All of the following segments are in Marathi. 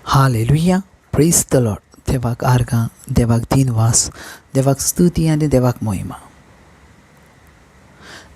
Hallelujah, praise the Lord. देवाक आर्गां, देवाक दिनवास, देवाक स्तुती आनी देवाक महिमा.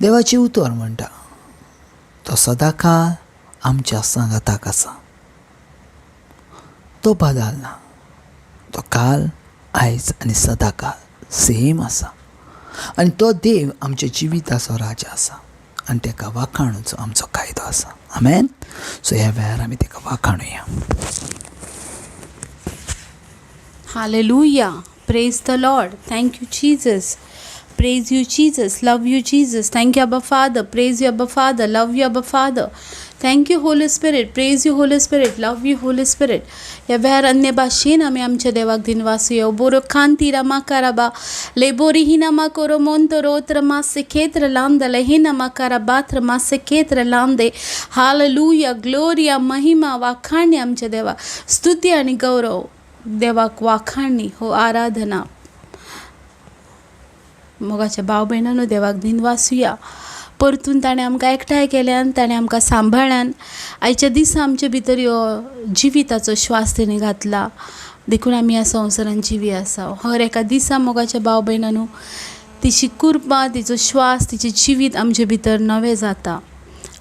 देवाची उतर म्हणटा तो सदांकाळ आमच्या सांगाताक आसा. तो बदलना. तो काल, आयज आनी सदांकाळ सेम आसा. आनी तो देव आमच्या जिविताचो राजा आसा आनी ताका वाखाणुचो आमचो कायदो आसा. आमेन. सो ह्या वेळार आमी ताका वाखाणुया. Hallelujah. Praise the Lord. Thank you, Jesus. Praise you, Jesus. Love you, Jesus. Thank you, Abba Father. Praise you, Abba Father. Love you, Abba Father. Thank you, Holy Spirit. Praise you, Holy Spirit. Love you, Holy Spirit. या वेळार अन्य भाशेन आमी आमच्या देवाक दिन वासुया. बोरो खांती रमा करबा लेबोरी ही नमा कोरो मोंतो रोत्र मासे खेत्र लांदले ही नमा करबात्र मासे खेत्र लांदे. हालेलुया. ग्लोरिया, महिमा, वाखाणणी आमच्या देवा. स्तुती आणि गौरव देवाक वाखाणणी हो आराधना. मोगाच्या भाव भयणांनो, देवाक दिन वासुया. परतून ताणें आमकां एकठांय केल्यान, ताणें आमकां सांबाळ्यान आयच्या दिसा आमचे भितर ह्यो जिविताचो श्वास ताणें घातला. देखून आमी ह्या संवसारान जिवी आसा. हर एका दिसा मोगाच्या भाव भयणांनो, तिची कृपा, तिचो श्वास, तिचें जिवीत आमचे भितर नवें जाता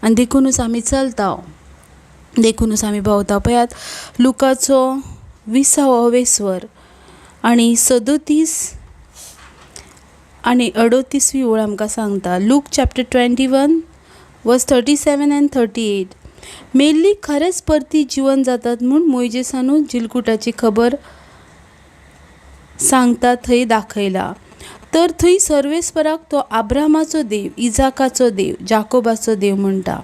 आनी देखूनच आमी चलता, देखूनच आमी भोंवता. पळयात, लुकाचो 20वा वेसवर आणि 37 आणि 38वी ओळ आमकां सांगता. लूक चॅप्टर 21 वर्स 37 and 38. मेल्ली खरेंच परती जिवन जातात म्हूण मोइजेसानूच जिलकुटाची खबर सांगता थंय दाखयला. तर थंय सर्वेस्पराक तो आब्रामाचो देव, इजाकाचो देव, जाकोबाचो देव म्हणटा.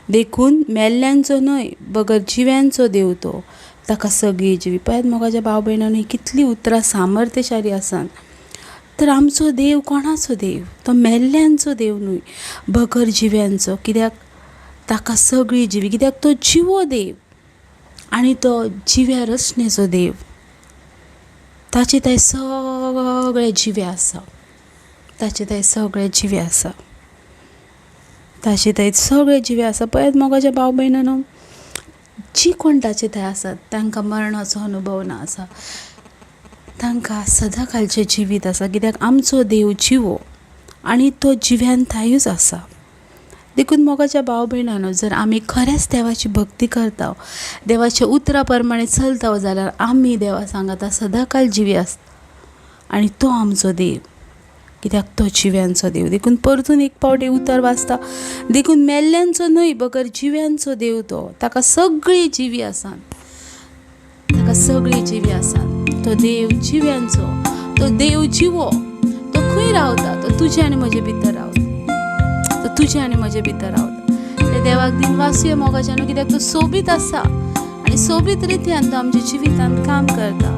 देखून मेल्ल्यांचो न्हय बगर जिव्यांचो देव तो. ताका सगळी जिवी. पळयात मोगाच्या भाव भयणांनो, ही कितली उतरां सामर्थ्यशाली आसात. तर आमचो देव कोणाचो देव? तो मेल्ल्यांचो देव न्हय, बगर जिव्यांचो. कित्याक ताका सगळी जिवी. कित्याक तो जिवो देव आनी तो जिव्या रचनेचो देव. ताचे थंय सगळे जिवे आसा. ताचे थंय सगळे जिवे आसा. ताचे थंय सगळे जिवे आसा. पळयात मोगाच्या भाव भयणांनो, जी कोण ताचे थंय आसात तांकां मरणाचो अनुभव ना आसा. तांकां सदांकाळचें जिवीत आसा. कित्याक आमचो देव जिवो आनी तो जिव्यान थंयूच आसा. देखून मोगाच्या भाव भयणांनो, जर आमी खरेंच देवाची भक्ती करता, देवाच्या उतरां प्रमाणे चलता जाल्यार आमी देवा सांगाता सदांकाळ जिवी आसता आनी तो आमचो देव. कित्याक तो जिव्यांचो देव. देखून परतून एक पावटी उतर वाचता. देखून मेल्ल्यांचो न्हय बगर जिव्यांचो देव तो. ताका सगळी जिवी आसात. ताका सगळी जिवी आसात. तो देव जिव्यांचो. तो देव जिवो. तो खंय रावता? तो तुजे आनी म्हजे भितर रावता. तो तुजे आनी म्हजे भितर रावता. त्या देवाक दिन वासुया मोगाच्यानो. कित्याक तो सोबीत आसा आनी सोबीत रितीन तो आमच्या जिवितांत काम करता.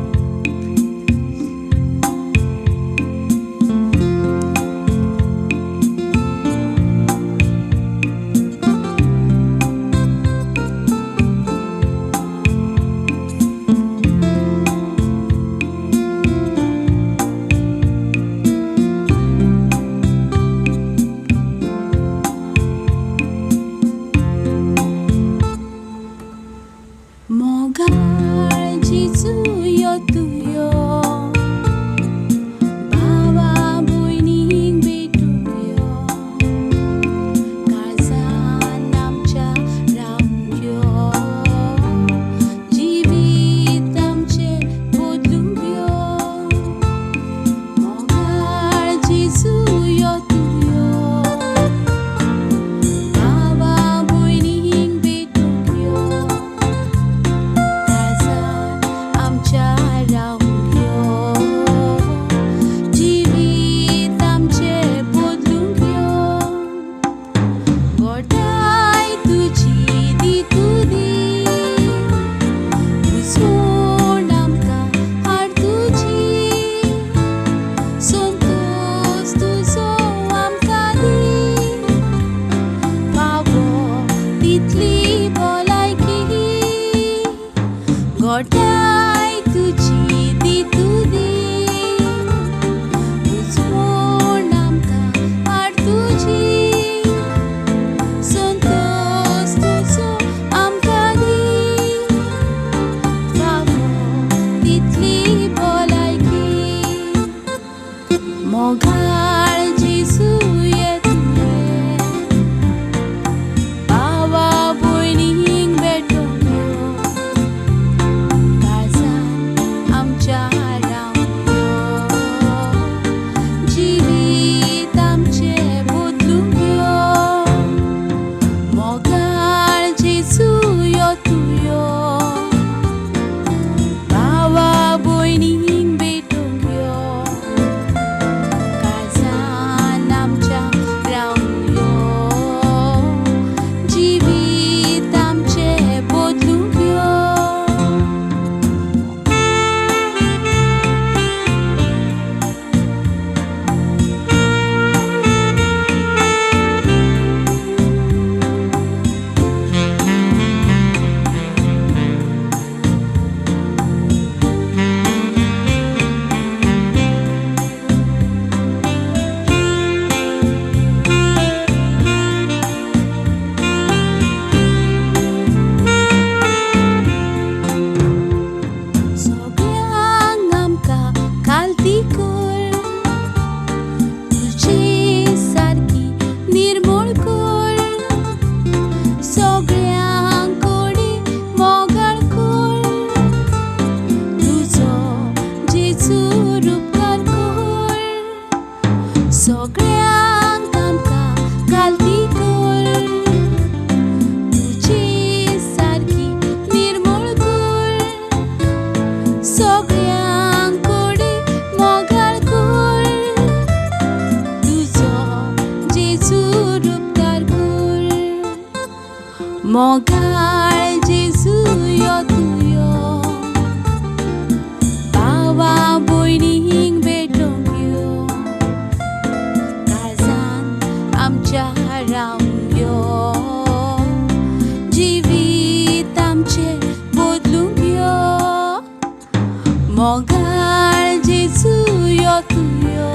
मोगाळ जेजू यो तुयो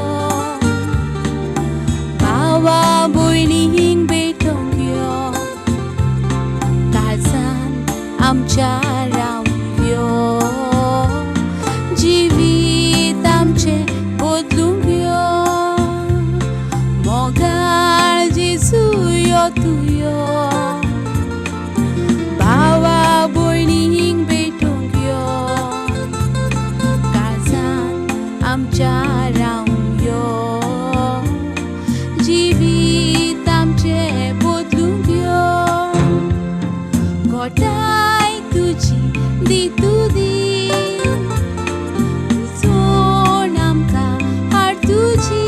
भावा भयणींक भेटोंक यो काळजान आमच्या रावूंक यो जिवीत आमचें बदलूंक यो मोगाळ जेजू यो तुयो भावा भयणींक भेटोंक यो काळजान आमच्या रावूंक यो जिवीत आमचें बदलूंक यो घोटाय तुजी दितू दी उजवण आमकां हाड तुजी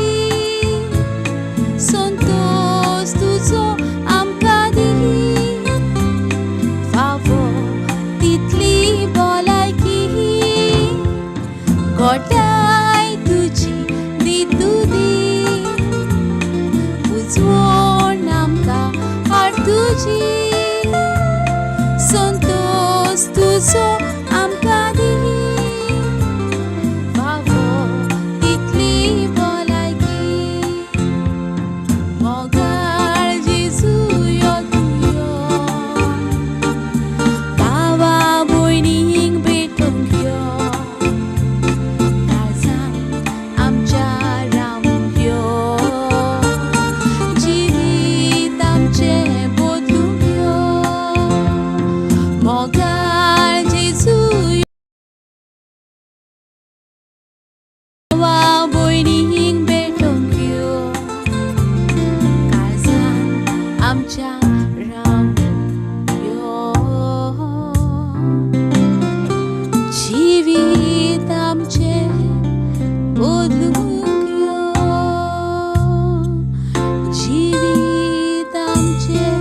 संतोष तुजो आमकां दी फावो तितली भलायकी घोटाय तुजी दितू दी उजवण आमकां हाड तुजी संतोष तुजो आमकां दी फावो तितली भलायकी मोगाळ जेजू यो तुयो भावा भयणींक भेटोंक यो काळजान आमच्या रावूंक यो जिवीत आमचें बदलूंक यो मोगाळ जेजू भावा भयणींक भेटोंक यो काळजान आमच्या रावूंक यो जिवीत आमचें बदलूंक यो जिवीत आमचें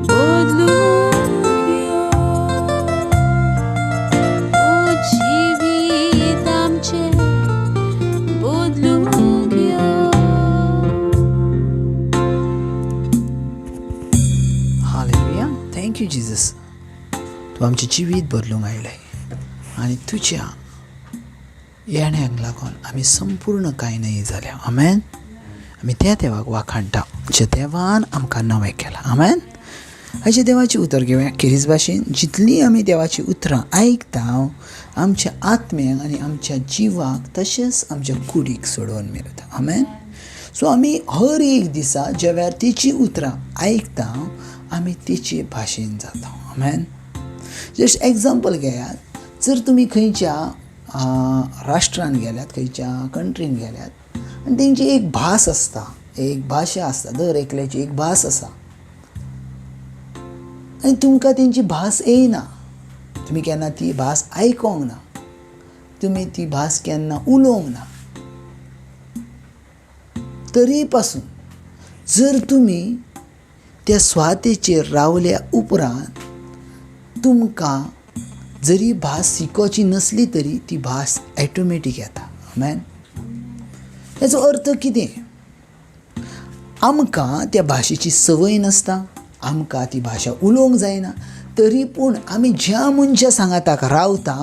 बदलूंक यो ओ जिवीत आमचें बदलूंक यो हालेलुया. Thank you Jesus. तूं आमचें जिवीत बदलूंक आयलें आनी तुज्या येण्याक लागून आमी संपूर्ण कांय जाल्या. आमेन. आमी त्या देवाक वाखाणटा जे देवान आमकां नवें केलां. आमेन. हाचे देवाची उतर घेवया. खेरीज भाशेन जितलीं आमी देवाची उतरां आयकता आमच्या आत्म्याक आनी आमच्या जिवाक तशेंच आमच्या कुडीक सोडोवन मेळटा. आमेन. सो आमी हर एक दिसा ज्या वेळार तेची उतरां आयकता आमी तेचे भाशेन जाता. आमेन. जस्ट एग्जाम्पल घेयात. जर तुमी खंयच्या राष्ट्रांत गेल्यात खंयच्या कंट्रीन गेल्यात आनी तेंची एक भास आसता एक भाशा आसता दर एकल्याची एक भास आसा आनी तुमकां तेंची भास येयना तुमी केन्ना ती भास आयकोंक ना तुमी ती भास केन्ना उलोवंक ना तरी पासून जर तुमी त्या सुवातेचेर रावल्या उपरांत तुमकां जरी भास शिकोवची नसली तरी ती भास ऑटोमॅटीक येता. आमेन. हेचो अर्थ कितें आमकां त्या भाशेची संवय नासता आमकां ती भाशा उलोवंक जायना तरी पूण आमी ज्या मनशा सांगाताक रावता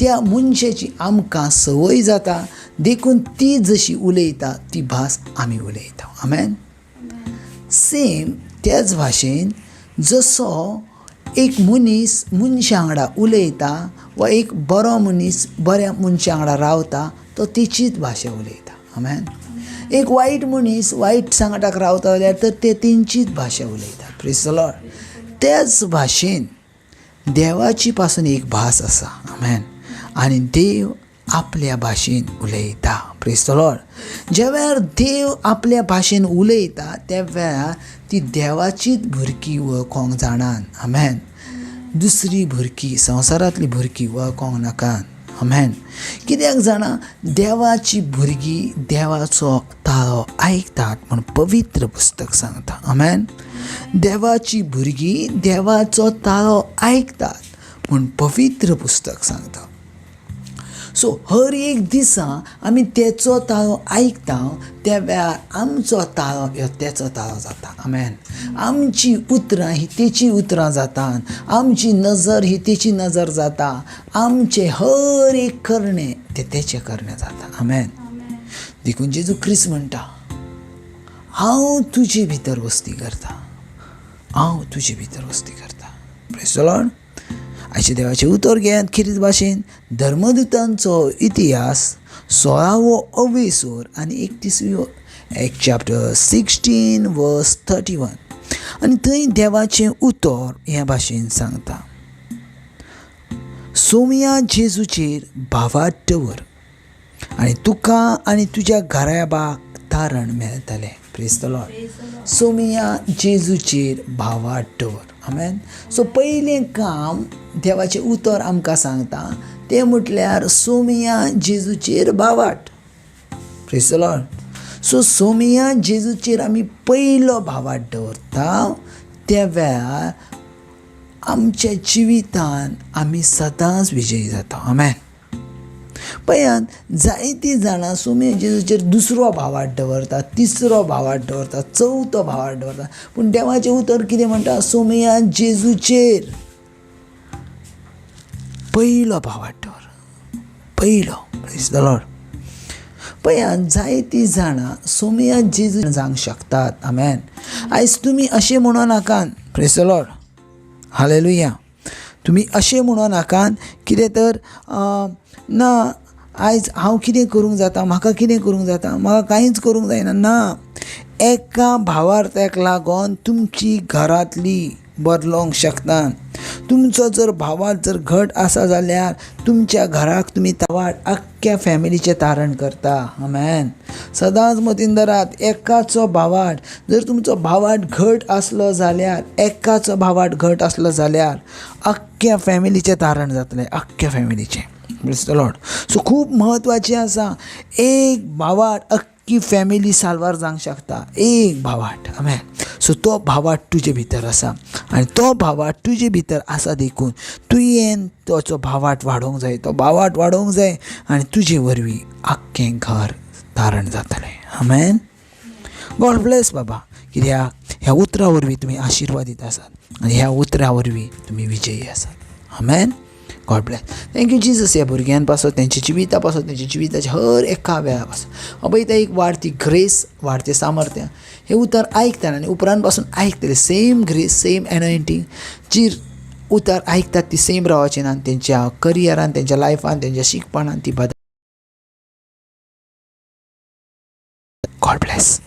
त्या मनशाची आमकां संवय जाता देखून ती जशी उलयता ती भास आमी उलयता. आमेन. सेम त्याच भाशेन जसो एक मनीस मनशा वांगडा उलयता वा एक बरो मनीस बऱ्या मनशा वांगडा रावता तो तेचीच भाशा उलयता. आमेन. एक वायट मनीस वायट सांगाटाक रावता जाल्यार तर ते तेंचीच भाशा उलयता. Praise the Lord. त्याच भाशेन देवाची पासून एक भास आसा. आमेन. आनी देव आपल्या भाशेन उलयता. Praise the Lord. ज्या वेळार देव आपल्या भाशेन उलयता त्या वेळार ती देवाचीच भुरगीं वळखोंक जाणान. आमेन. दुसरी भुरगीं संवसारांतली भुरगीं वळखोंक नाकात. आमेन. कित्याक जाणा देवाची भुरगीं देवाचो ताळो आयकतात म्हूण पवित्र पुस्तक सांगता. आमेन. देवाची भुरगीं देवाचो ताळो आयकतात म्हूण पवित्र पुस्तक सांगता. सो हर एक दिसा आमी तेचो ताळो आयकता त्या वेळार आमचो ताळो ह्यो तेचो ताळो जाता. आमेन. आमची उतरां ही तेची उतरां जातात, आमची नजर ही तेची नजर जाता, आमचे हर एक करणे ते तेचें करणे जाता. आमेन. देखून जेजू ख्रिस्त म्हणटा, हांव तुजे भितर वस्ती करता, हांव तुजे भितर वस्ती करता. Praise the Lord. आयचे देवाचें उतर घेयात खिरीत भाशेन धर्मदुतांचो इतिहास 16वो अवेसोर आनी 31वी Acts chapter 16 verse 31. आनी थंय देवाचें उतर ह्या भाशेन सांगता, सोमया जेजूचेर भावार्थ दवर आनी तुका आनी तुज्या घराब्याक तारण मेळटलें. Praise the lord. सोमया जेजूचेर भावार्थ दवर. आमेन. सो पयलें काम देवाचें उतर आमकां सांगता तें म्हटल्यार सोमया जेजूचेर भावार्थ. Praise the lord. सो सोमया जेजूचेर आमी पयलो भावार्थ दवरता त्या वेळार आमच्या जिवितान आमी सदांच विजयी जाता. आमेन. पळयात, जायतीं जाणां सोमया जेजूचेर दुसरो भावार्थ दवरता, तिसरो भावार्थ दवरता, चवथो भावार्थ दवरता, पूण देवाचें उतर कितें म्हणटा? सोमया जेजूचेर पयलो भावार्थ दवर. पयलो. Praise the Lord. पळयात, जायतीं जाणां सोमया जेजू जावंक शकतात. आमेन. आयज तुमी अशें म्हणो नाकात. Praise the Lord. हालेलुया. तुमी अशें म्हणो नाकात कितें तर ना आयज हांव कितें करूंक जाता, म्हाका कितें करूंक जाता, म्हाका कांयच करूंक जायना. ना, एका भावार्थाक लागून तुमची घरांतली बदलोवंक शकता. तुमचो जर भावार्थ जर घट आसा जाल्यार तुमच्या घराक तुमी तावाड आख्ख्या फॅमिलीचें तारण करता. आमेन. सदांच मतीन दरात, एकाचो भावार्थ जर तुमचो भावार्थ घट आसलो जाल्यार, एकाचो भावार्थ घट आसलो जाल्यार आख्ख्या फॅमिलीचें तारण जातलें. आख्ख्या फॅमिलीचें. Praise the lord. सो खूब म्हत्वाचें आसा. एक भावार्थ अख्खी फॅमिली साल्वार जावंक शकता. एक भावार्थ. आमेन. सो तो भावार्थ तुजे भितर आसा आनी तो भावार्थ तुजे भितर आसा देखून तुवें तोचो भावार्थ वाडोवंक जाय. तो भावार्थ वाडोवंक जाय आनी तुजे वरवीं आख्खें घर तारण जातलें. आमेन. गॉड ब्लेस बाबा. कित्याक ह्या उतरा वरवीं तुमी आशिर्वादीत आसात आनी ह्या उतरा वरवीं तुमी विजयी आसात. आमेन. God bless. Thank you Jesus. ह्या भुरग्यां पासून तेंच्या जिविता पासून तेंच्या जिविताच्या हर एका वेळा पासून अबयता एक वाडती ग्रेस, वाडते सामर्थ्य हे उतर आयकतात आनी उपरांत पासून आयकतले सेम ग्रेस, सेम एनॉयंटींग जी उतर आयकतात ती सेम रावचें ना. तेंच्या करियरान, तेंच्या लायफान, तेंच्या शिकपणान ती बदल. God bless.